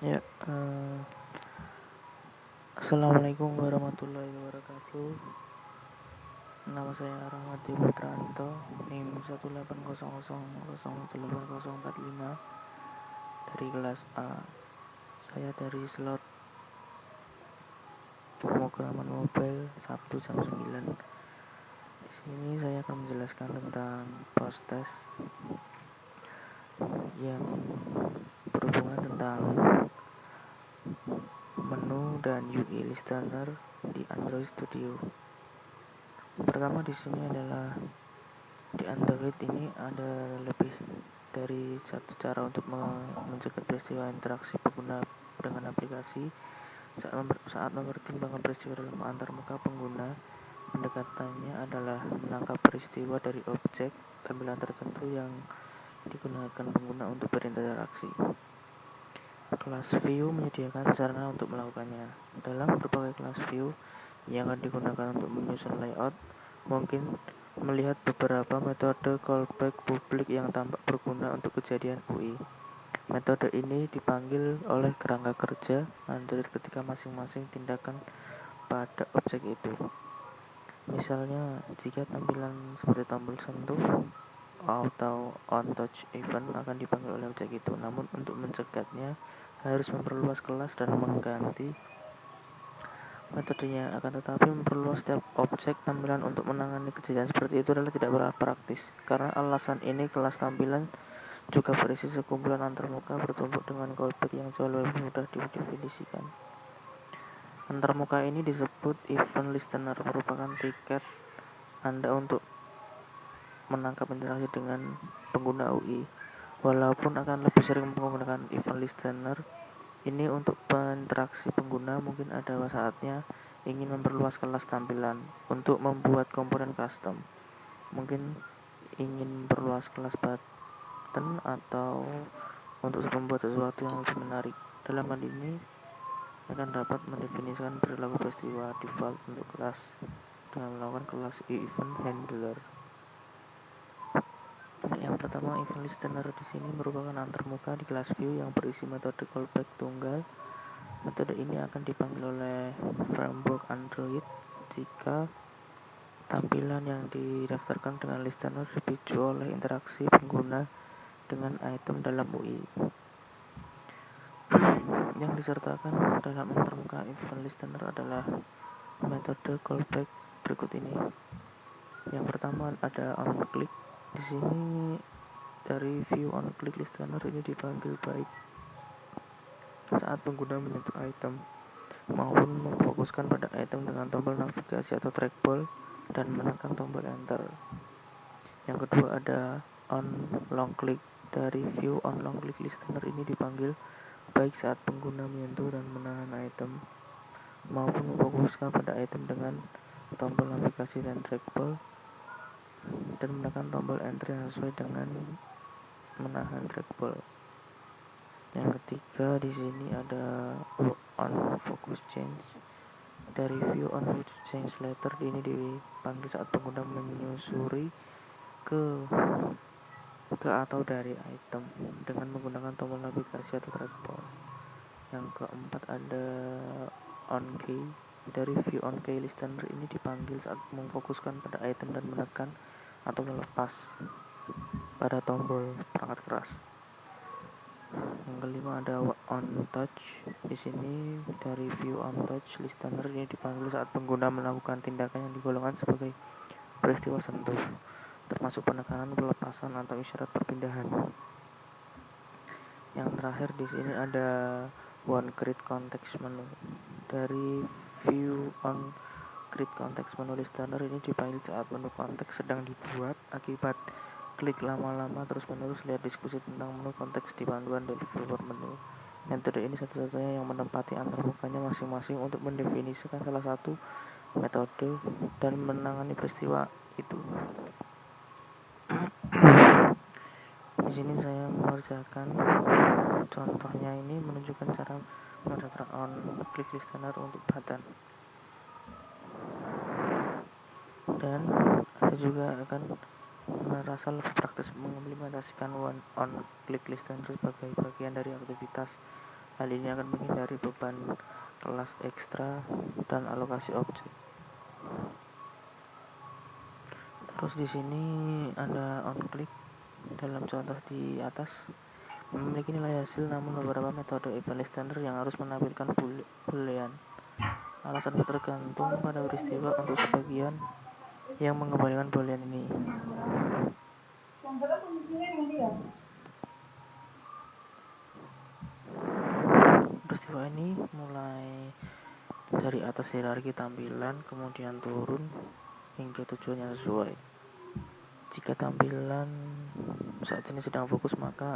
Ya, Assalamualaikum warahmatullahi wabarakatuh. Nama saya Rahmadi Putranto, NIM 18000080045 dari kelas A. Saya dari slot pemrograman mobile Sabtu jam 9. Di sini saya akan menjelaskan tentang proses yang berhubungan tentang menu dan UI listener di Android Studio. Pertama di sini adalah di Android ini ada lebih dari satu cara untuk mencegah peristiwa interaksi pengguna dengan aplikasi saat mempertimbangkan peristiwa dalam antarmuka pengguna. Pendekatannya adalah menangkap peristiwa dari objek tampilan tertentu yang digunakan pengguna untuk berinteraksi. Kelas view menyediakan sarana untuk melakukannya. Dalam berbagai kelas view yang akan digunakan untuk menyusun layout, mungkin melihat beberapa metode callback publik yang tampak berguna untuk kejadian UI. Metode ini dipanggil oleh kerangka kerja Android ketika masing-masing tindakan pada objek itu. Misalnya, jika tampilan seperti tombol sentuh atau on touch event akan dipanggil oleh objek itu. Namun untuk mencegahnya harus memperluas kelas dan mengganti metodenya. Akan tetapi memperluas setiap objek tampilan untuk menangani kejadian seperti itu adalah tidak praktis. Karena alasan ini kelas tampilan juga berisi sekumpulan antarmuka bertumpuk dengan callback yang jauh lebih mudah didefinisikan. Antarmuka ini disebut event listener, merupakan tiket Anda untuk menangkap interaksi dengan pengguna UI. Walaupun akan lebih sering menggunakan event listener ini untuk interaksi pengguna, mungkin ada saatnya ingin memperluas kelas tampilan untuk membuat komponen custom. Mungkin ingin memperluas kelas button atau untuk membuat sesuatu yang lebih menarik. Dalam hal ini akan dapat mendefinisikan perilaku peristiwa default untuk kelas dengan melakukan kelas event handler. Yang pertama, event listener di sini merupakan antarmuka di kelas view yang berisi metode callback tunggal. Metode ini akan dipanggil oleh framework Android jika tampilan yang didaftarkan dengan listener dipicu oleh interaksi pengguna dengan item dalam UI. Yang disertakan dalam antarmuka event listener adalah metode callback berikut ini. Yang pertama ada onClick. Di sini dari view onClick listener ini dipanggil baik saat pengguna menyentuh item maupun memfokuskan pada item dengan tombol navigasi atau trackball dan menekan tombol enter. Yang kedua ada on long click. Dari view on long click listener ini dipanggil baik saat pengguna menyentuh dan menahan item maupun memfokuskan pada item dengan tombol navigasi dan trackball dan menekan tombol enter yang sesuai dengan menahan trackball. Yang ketiga di sini ada on focus change. Dari view on focus change letter ini dipanggil saat pengguna menyusuri ke atau dari item dengan menggunakan tombol navigasi atau trackball. Yang keempat ada on key. Dari view on key listener ini dipanggil saat memfokuskan pada item dan menekan atau melepas pada tombol perangkat keras. Yang kelima ada on touch. Di sini dari view on touch listener ini dipanggil saat pengguna melakukan tindakan yang digolongkan sebagai peristiwa sentuh, termasuk penekanan, pelepasan atau isyarat perpindahan. Yang terakhir di sini ada one create context menu. Dari view on create context menu listener ini dipanggil saat menu konteks sedang dibuat akibat klik lama-lama terus-menerus lihat diskusi tentang menu konteks di panduan developer menu. Metode ini satu-satunya yang menempati antarmukanya masing-masing untuk mendefinisikan salah satu metode dan menangani peristiwa itu. Di sini saya mengerjakan contohnya ini menunjukkan cara mendaftar on click listener untuk button. Dan saya juga akan merasa lebih praktis mengimplementasikan one on click listener sebagai bagian dari aktivitas Hal ini akan menghindari beban kelas ekstra dan alokasi objek. Terus di sini ada on-click dalam contoh di atas memiliki nilai hasil, namun beberapa metode event listener yang harus menampilkan boolean. Alasan tergantung pada peristiwa untuk sebagian yang mengembalikan boolean ini. Peristiwa ini mulai dari atas hierarki tampilan, kemudian turun hingga tujuannya sesuai. Jika tampilan saat ini sedang fokus, maka